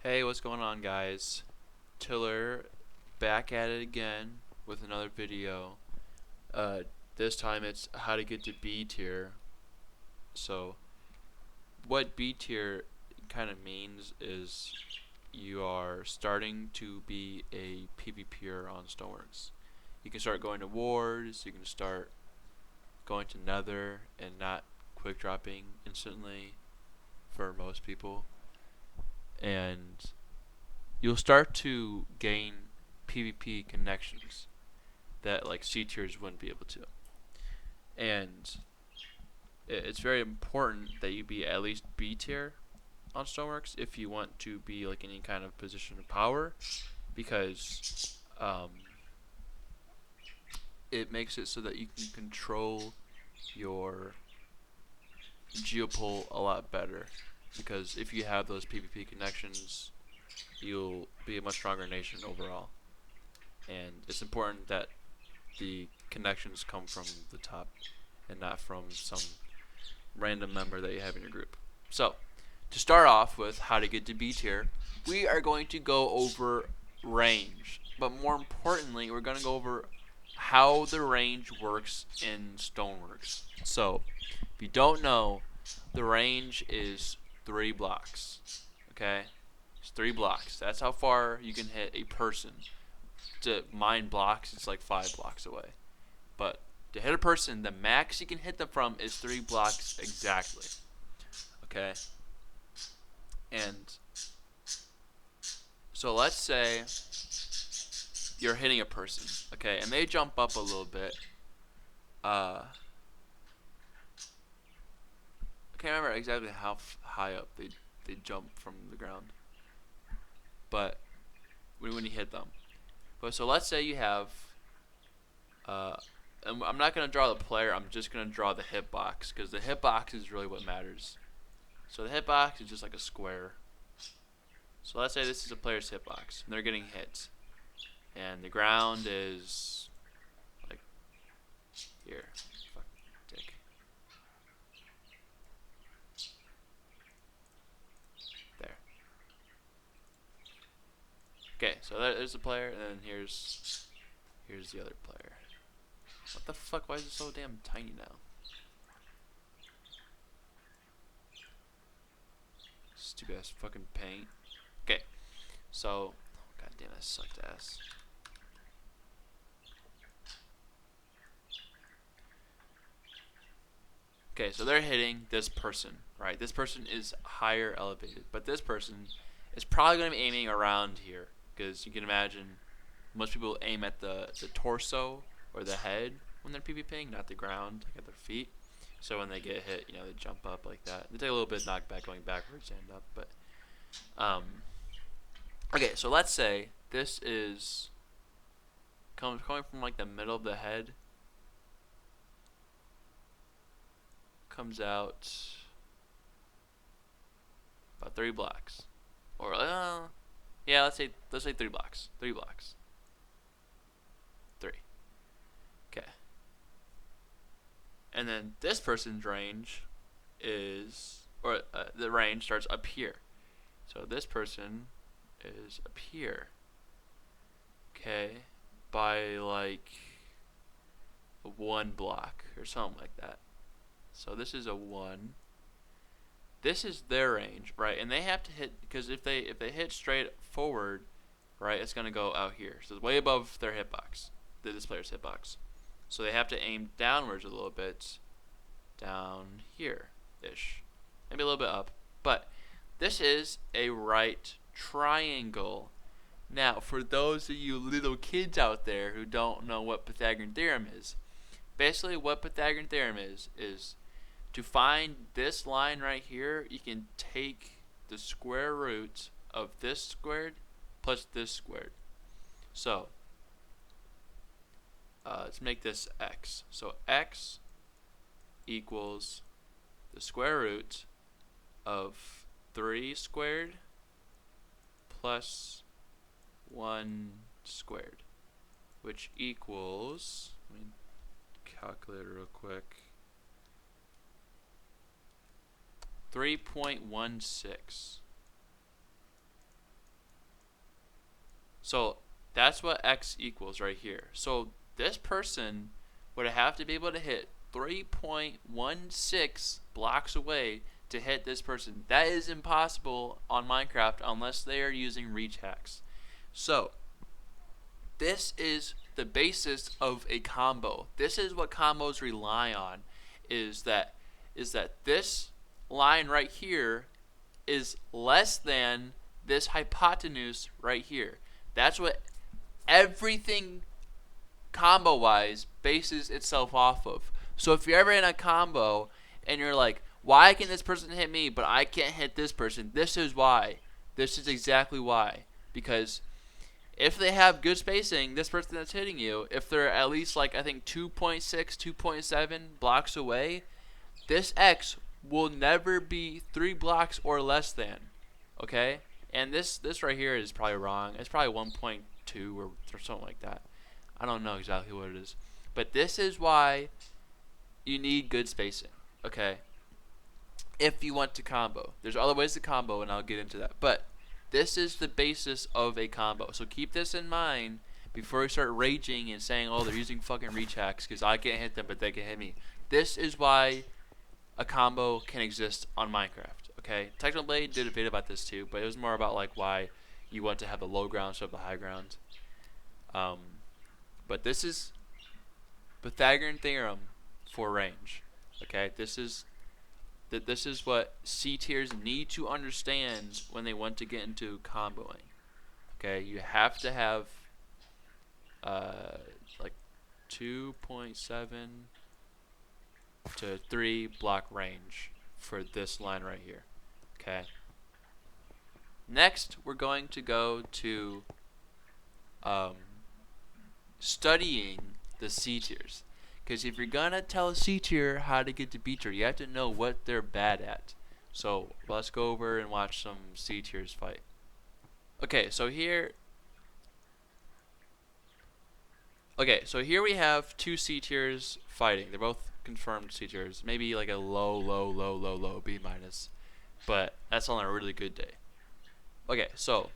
Hey, what's going on, guys? Tiller back at it again with another video. Uh, this time it's how to get to B tier. So, what B tier kind of means is you are starting to be a PvPer on Stoneworks. You can start going to wars, you can start going to Nether and not quick dropping instantly for most people. And you'll start to gain PvP connections that like C tiers wouldn't be able to. And it's very important that you be at least B tier on Stoneworks if you want to be like any kind of position of power, because it makes it so that you can control your geopol a lot better. Because if you have those PvP connections, you'll be a much stronger nation overall. And it's important that the connections come from the top and not from some random member that you have in your group. So, to start off with how to get to B tier, we are going to go over range. But more importantly, we're going to go over how the range works in Stoneworks. So, if you don't know, the range is 3 blocks. Okay? It's 3 blocks. That's how far you can hit a person. To mine blocks, it's like 5 blocks away. But to hit a person, the max you can hit them from is 3 blocks exactly. Okay? And so let's say you're hitting a person, okay, and they jump up a little bit. I can't remember exactly how high up they jump from the ground, but when you hit them. But so let's say you have, and I'm not gonna draw the player. I'm just gonna draw the hitbox because the hitbox is really what matters. So the hitbox is just like a square. So let's say this is a player's hitbox, and they're getting hit, and the ground is like here. Fuck, dick. There. Okay, so there's the player, and then here's the other player. What the fuck? Why is it so damn tiny now? Stupid ass fucking paint. Okay, so god damn, that sucked ass. Okay, so they're hitting this person, right? This person is higher elevated, but this person is probably going to be aiming around here because you can imagine most people aim at the torso or the head when they're PvPing, not the ground, like at their feet. So when they get hit, you know, they jump up like that. They take a little bit of knockback going backwards and up, but okay, so let's say this is coming from like the middle of the head, comes out about 3 blocks, or yeah, let's say 3 blocks, 3 blocks, 3. Okay, and then this person's range is, or the range starts up here. So this person is up here. Okay, by like 1 block or something like that. So this is a 1. This is their range, right? And they have to hit, because if they hit straight forward, right, it's gonna go out here. So it's way above their hitbox, this player's hitbox. So they have to aim downwards a little bit, down here ish, maybe a little bit up. But this is a right triangle. Now, for those of you little kids out there who don't know what Pythagorean theorem is, basically what Pythagorean theorem is to find this line right here, you can take the square root of this squared plus this squared. So, let's make this x. So x equals the square root of 3 squared plus 1 squared, which equals, let me calculate it real quick, 3.16. So that's what X equals right here. So this person would have to be able to hit 3.16 blocks away to hit this person. That is impossible on Minecraft unless they are using reach hacks. So this is the basis of a combo. This is what combos rely on, is that this line right here is less than this hypotenuse right here. That's what everything combo wise bases itself off of. So if you're ever in a combo and you're like, why can this person hit me but I can't hit this person? This is why. This is exactly why. Because if they have good spacing, this person that's hitting you, if they're at least like I think 2.6, 2.7 blocks away, this X will never be 3 blocks or less than. Okay? And this right here is probably wrong. It's probably 1.2 or something like that. I don't know exactly what it is. But this is why you need good spacing. Okay? If you want to combo. There's other ways to combo and I'll get into that. But this is the basis of a combo. So keep this in mind before you start raging and saying, oh, they're using fucking reach hacks because I can't hit them but they can hit me. This is why a combo can exist on Minecraft. Okay? Technoblade did a video about this too, but it was more about like why you want to have the low ground instead of the high ground. But this is Pythagorean theorem for range. Okay? This is what C tiers need to understand when they want to get into comboing. Okay, you have to have like 2.7 to 3 block range for this line right here. Okay. Next, we're going to go to studying the C tiers. Because if you're going to tell a C tier how to get to B tier, you have to know what they're bad at. So let's go over and watch some C tiers fight. Okay, so here we have 2 C tiers fighting. They're both confirmed C tiers. Maybe like a low B minus. But that's on a really good day. Okay, so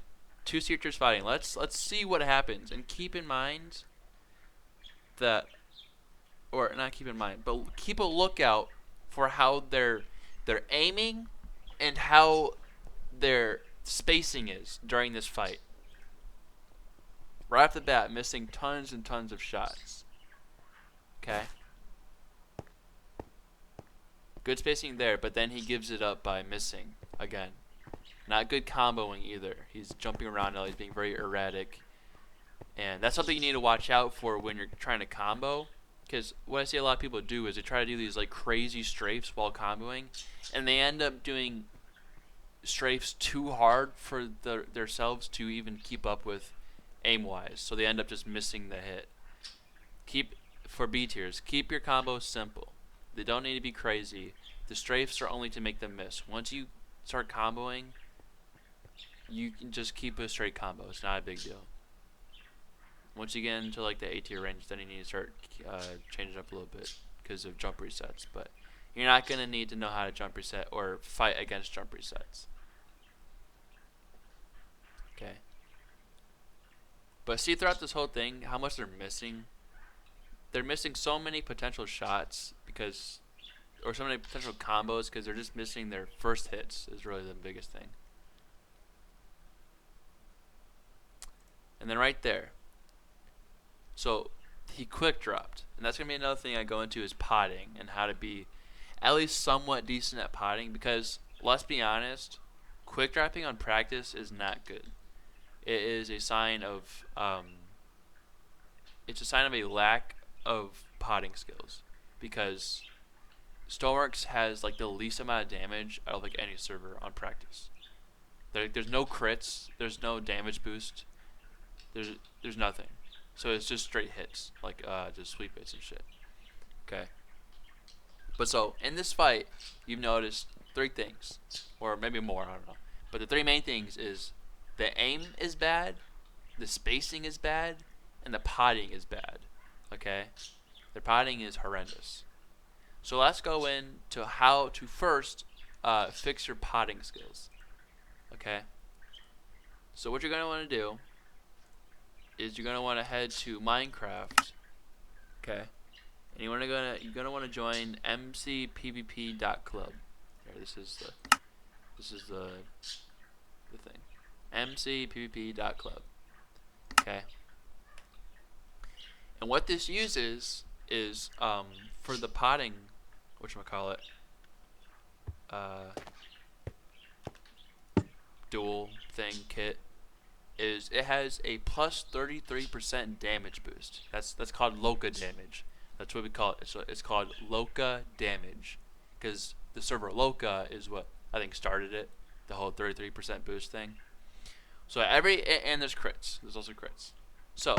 2 C tiers fighting. Let's see what happens. And keep in mind that, or not keep in mind, but keep a lookout for how they're aiming and how their spacing is during this fight. Right off the bat, missing tons and tons of shots. Okay. Good spacing there, but then he gives it up by missing again. Not good comboing either. He's jumping around now. He's being very erratic. And that's something you need to watch out for when you're trying to combo. Because what I see a lot of people do is they try to do these like crazy strafes while comboing. And they end up doing strafes too hard for themselves to even keep up with aim-wise. So they end up just missing the hit. For B tiers, keep your combos simple. They don't need to be crazy. The strafes are only to make them miss. Once you start comboing, you can just keep a straight combo. It's not a big deal. Once you get into like the A tier range, then you need to start changing up a little bit because of jump resets. But you're not going to need to know how to jump reset or fight against jump resets. Okay. But see throughout this whole thing how much they're missing. They're missing so many potential shots or so many potential combos because they're just missing their first hits is really the biggest thing. And then right there. So he quick dropped. And that's going to be another thing I go into is potting and how to be at least somewhat decent at potting because let's be honest, quick dropping on practice is not good. It is a sign of a lack of potting skills because Stoneworks has like the least amount of damage out of like any server on practice. There's no crits, there's no damage boost, there's nothing. So it's just straight hits, like just sweep hits and shit. Okay. But so in this fight, you've noticed 3 things, or maybe more, I don't know. But the 3 main things is the aim is bad, the spacing is bad, and the potting is bad. Okay? The potting is horrendous. So let's go into how to first fix your potting skills. Okay? So what you're going to want to do is you're gonna want to head to Minecraft. Okay. And you're gonna want to join mcpvp.club. Here, this is the thing. mcpvp.club. Okay. And what this uses is for the potting, whatchamacallit, dual thing kit, is it has a plus 33% damage boost. That's called Loca damage. That's what we call it. It's called Loca damage, because the server Loca is what I think started it, the whole 33% boost thing. So and there's crits. There's also crits. So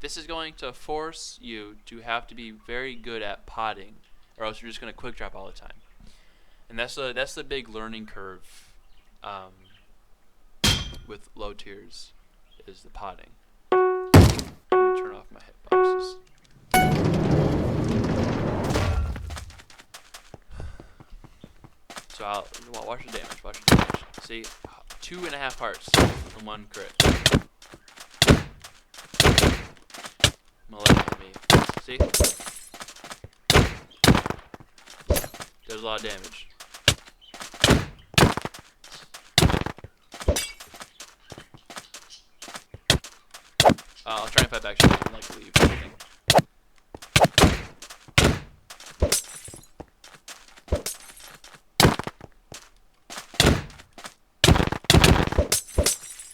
this is going to force you to have to be very good at potting, or else you're just going to quick drop all the time. And that's the big learning curve with low tiers, is the potting. Let me turn off my hitboxes. So watch the damage. Watch the damage. See, 2.5 hearts from 1 crit. I'm gonna let it me. See? Does a lot of damage. I'll try and fight back so you can like leave everything.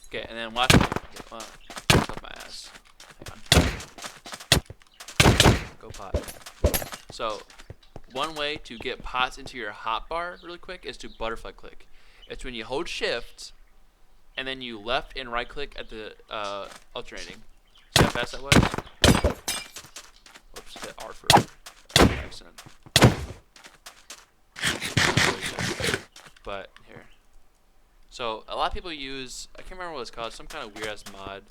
Okay, and then watch me. Off my ass. Hang on. Go pot. So, one way to get pots into your hotbar really quick is to butterfly click. It's when you hold shift and then you left and right click at the alternating. See how fast that was? Oops, hit R for accident. But here. So a lot of people use, I can't remember what it's called, some kind of weird ass mod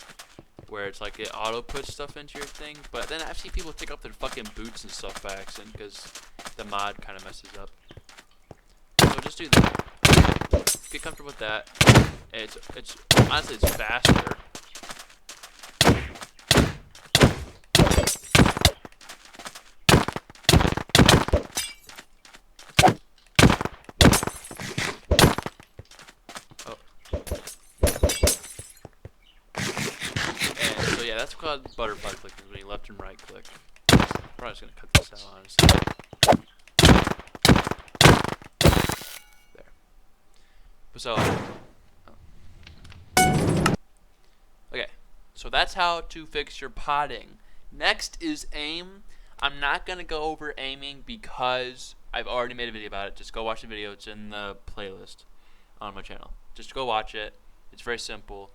where it's like it auto puts stuff into your thing. But then I've seen people take off their fucking boots and stuff by accident because the mod kind of messes up. So just do that. Get comfortable with that. It's honestly it's faster. Yeah, that's called butterfly clicking, when you left and right click. Probably just gonna cut this out, honestly. There. So, okay, so that's how to fix your potting. Next is aim. I'm not gonna go over aiming because I've already made a video about it. Just go watch the video. It's in the playlist on my channel. Just go watch it. It's very simple.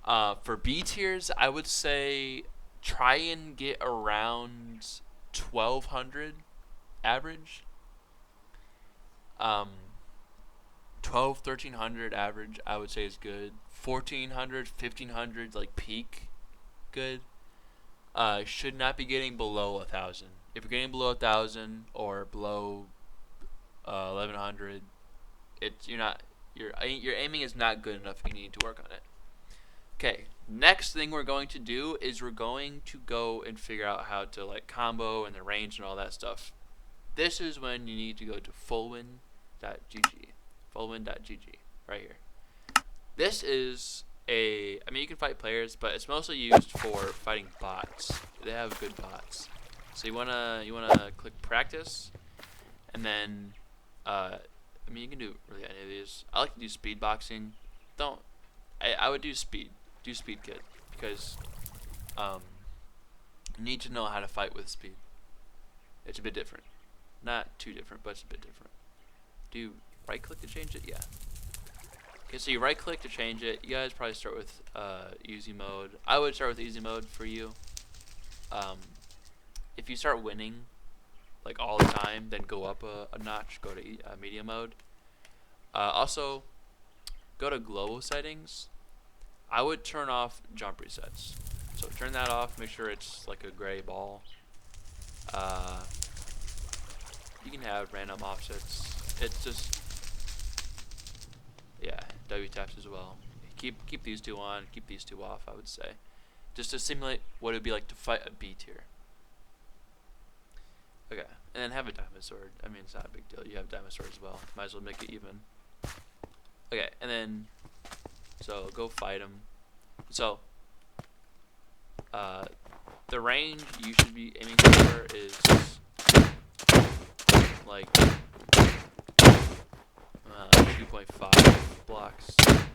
For B tiers, I would say try and get around 1200 average. 1300 average, I would say is good. 1400, 1500, like peak, good. Should not be getting below 1000. If you're getting below 1000 or below 1100, your aiming is not good enough. You need to work on it. Okay, next thing we're going to do is we're going to go and figure out how to like combo and the range and all that stuff. This is when you need to go to fullwin.gg. Fullwin.gg, right here. This is I mean you can fight players, but it's mostly used for fighting bots. They have good bots. So you wanna click practice, and then I mean you can do really any of these. I like to do speed boxing. I would do speed. Do speed kit because you need to know how to fight with speed. It's a bit different. Not too different, but it's a bit different. Do you right click to change it? Yeah. Okay, so you right click to change it. You guys probably start with easy mode. I would start with easy mode for you. If you start winning like all the time, then go up a notch, go to medium mode. Also, go to global settings. I would turn off jump resets. So turn that off, make sure it's like a gray ball. You can have random offsets. It's just, yeah, W taps as well. Keep these two on, keep these two off, I would say. just to simulate what it would be like to fight a B tier. Okay, and then have a diamond sword. I mean, it's not a big deal. You have diamond sword as well. Might as well make it even. Okay, and then, so go fight him. So, the range you should be aiming for is like 2.5 blocks. I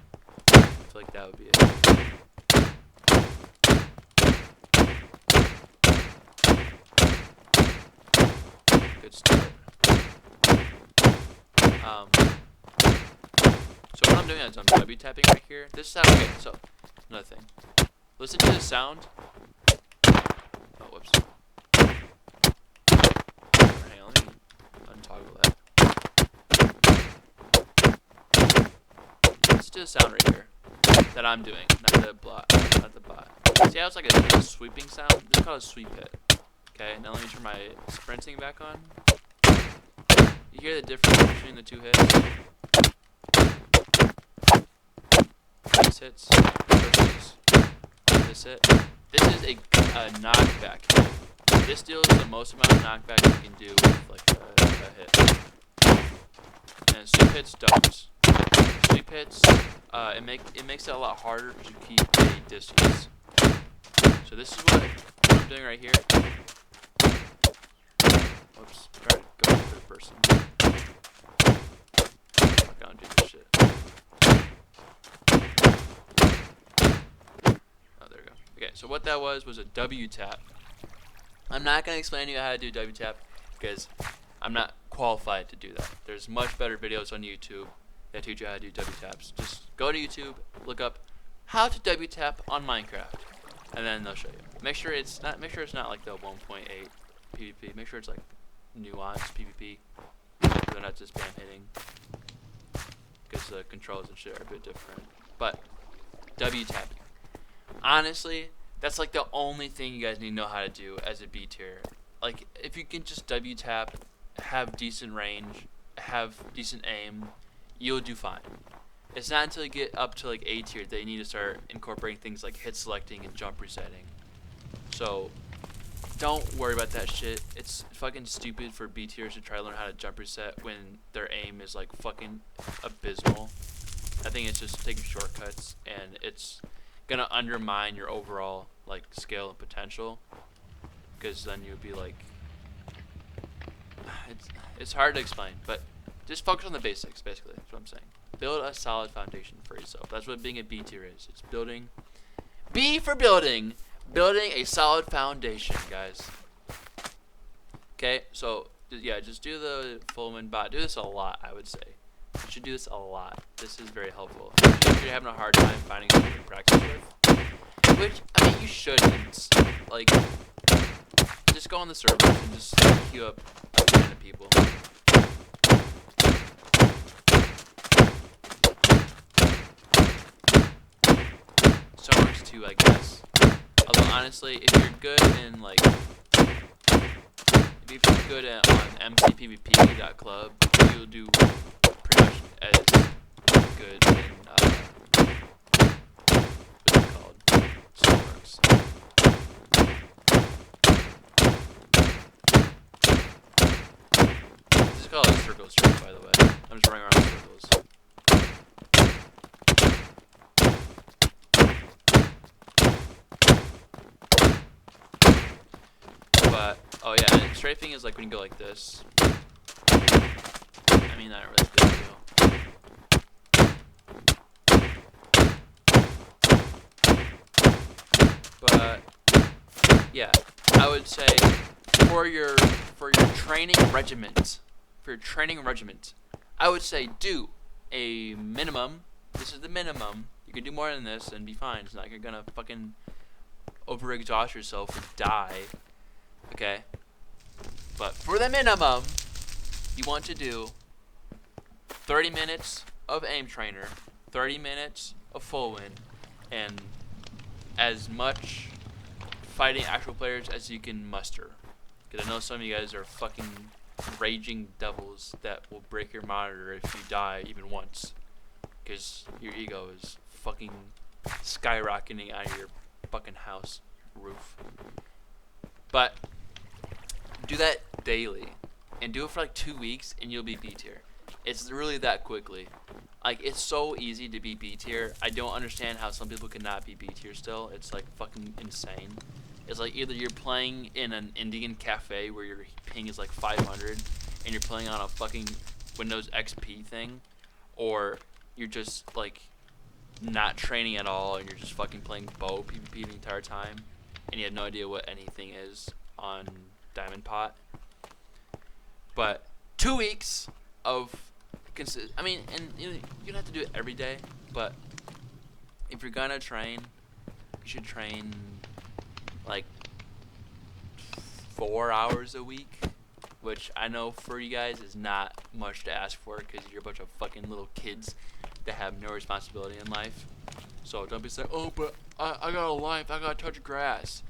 feel like that would be it. Good start. So what I'm doing is I'm W tapping right here. This is how we get. So another thing. Listen to the sound. Oh, whoops. Hang on, let me untoggle that. Listen to the sound right here that I'm doing, not the bot. See how it's like a sweeping sound? This is called a sweep hit. Okay, now let me turn my sprinting back on. You hear the difference between the two hits? These hits versus this hit. This is a knockback hit. This deals the most amount of knockback you can do with like a hit. And sweep hits don't. Sweep hits, it makes it a lot harder to keep a distance. So this is what I'm doing right here. Oops, try to go for the person. I'm gonna do this shit. Oh, there we go. Okay, so what that was a W tap. I'm not gonna explain to you how to do W tap because I'm not qualified to do that. There's much better videos on YouTube that teach you how to do W taps. Just go to YouTube, look up how to W tap on Minecraft, and then they'll show you. Make sure it's not like the 1.8 PvP. Make sure it's like nuanced PvP. They're not just spam hitting, because the controls and shit are a bit different. But W tapping, honestly, that's like the only thing you guys need to know how to do as a B tier. Like if you can just W tap, have decent range, have decent aim, you'll do fine. It's not until you get up to like A tier that you need to start incorporating things like hit selecting and jump resetting. So don't worry about that shit. It's fucking stupid for B tiers to try to learn how to jump reset when their aim is like fucking abysmal. I think it's just taking shortcuts, and it's gonna undermine your overall like scale and potential, because then you'll be like, it's hard to explain, but just focus on the basics. Basically, that's what I'm saying. Build a solid foundation for yourself. That's what being a B tier is. It's building. B for building. Building a solid foundation, guys. Okay, so yeah, just do the full win bot. Do this a lot, I would say. You should do this a lot. This is very helpful. If you're having a hard time finding something to practice with, which I mean you shouldn't. Like, just go on the servers and just queue up a ton of people. So works too, I guess. Although honestly, if you're good in like, if you're good at on mcpvp.club, you'll do pretty much as good in what's it called? Soulworks. This is called a circle strike, by the way. I'm just running around in circles. But, oh yeah, and strafing is like when you go like this. I mean, not really a big deal. But, yeah, I would say for your training regiment, I would say do a minimum. This is the minimum. You can do more than this and be fine. It's not like you're gonna fucking overexhaust yourself and die. Okay, but for the minimum, you want to do 30 minutes of aim trainer, 30 minutes of full win, and as much fighting actual players as you can muster. Because I know some of you guys are fucking raging devils that will break your monitor if you die even once. Because your ego is fucking skyrocketing out of your fucking house roof. But do that daily, and do it for like 2 weeks, and you'll be B tier. It's really that quickly. Like, it's so easy to be B tier. I don't understand how some people cannot be B tier still. It's like fucking insane. It's like either you're playing in an Indian cafe where your ping is like 500 and you're playing on a fucking Windows XP thing, or you're just like not training at all and you're just fucking playing bow PvP the entire time and you have no idea what anything is on Diamond Pot. But 2 weeks of I mean, and you don't have to do it every day, but if you're gonna train, you should train like 4 hours a week, which I know for you guys is not much to ask for because you're a bunch of fucking little kids that have no responsibility in life. So don't be saying, oh, but I got a life, I gotta touch grass.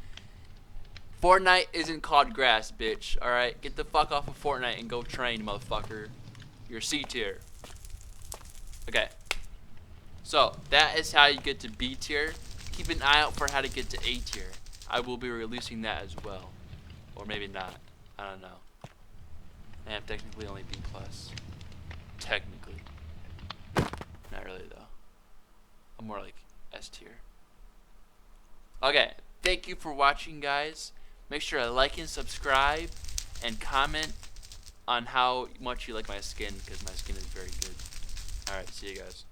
Fortnite isn't called grass, bitch. Alright, get the fuck off of Fortnite and go train, motherfucker. You're C tier. Okay. So that is how you get to B tier. Keep an eye out for how to get to A tier. I will be releasing that as well. Or maybe not. I don't know. I am technically only B plus. Technically. Not really though. I'm more like S tier. Okay. Thank you for watching, guys. Make sure to like and subscribe and comment on how much you like my skin, because my skin is very good. Alright, see you guys.